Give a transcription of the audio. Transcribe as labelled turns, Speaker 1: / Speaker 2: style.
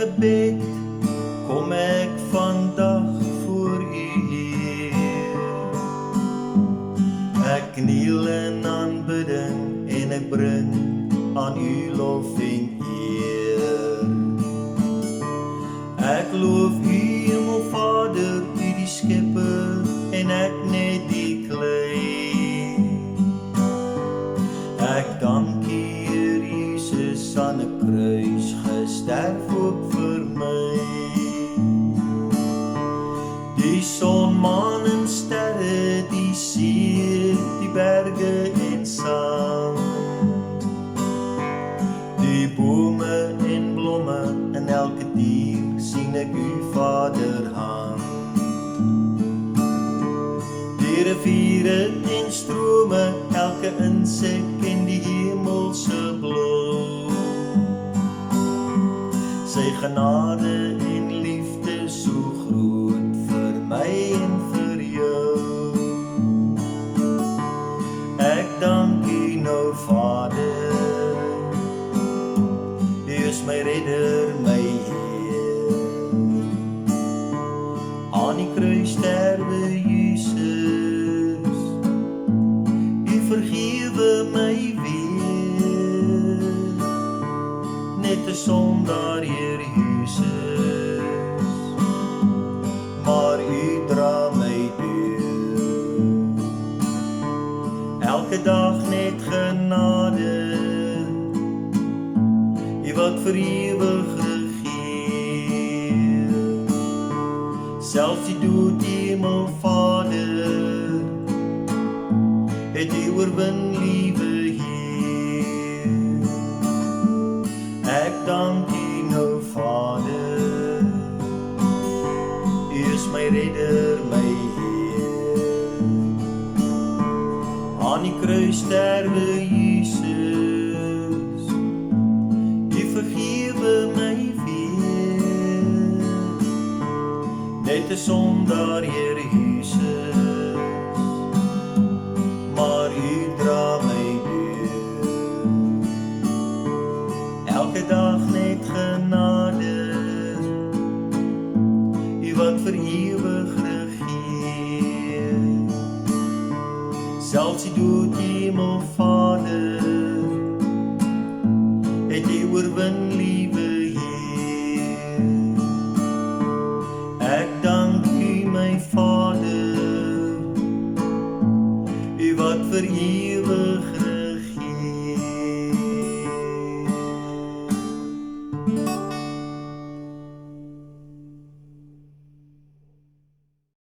Speaker 1: gebed kom ek vandag voor U Heer. Ek kniel in aanbidding en ek bring aan U lof en eer. Ek loof U Hemelvader, U die Skepper en ek net die klei. Ek dank U Heer Jesus aan 'n kruis gesterf ook vir my. Die son, maan en sterre, die see, die berge en sand, die bome en blomme en elke dier sien ek U Vaderhand. Die riviere en strome, elke insek en die hemelse blou, Sy genade en liefde so groot vir my en vir jou. Ek dank U nou Vader, U is my redder, my Heer. Aan die kruis sterwe Jesus, U vergewe my weer, net 'n sondaar Heer Jesus, maar U dra my deur. Elke dag net genade, U wat vir ewig regeer. Selfs die dood, Hemelvader, het U oorwin, liewe Heer. Ek dank U nou Vader, U is my redder, my Heer. Aan die kruis sterwe Jesus, U vergewe my weer, net 'n sondaar Heer Jesus, maar U dra my deur. Elke dag net genade, U wat vir ewig regeer. Selfs die dood, Hemelvader, het U oorwin,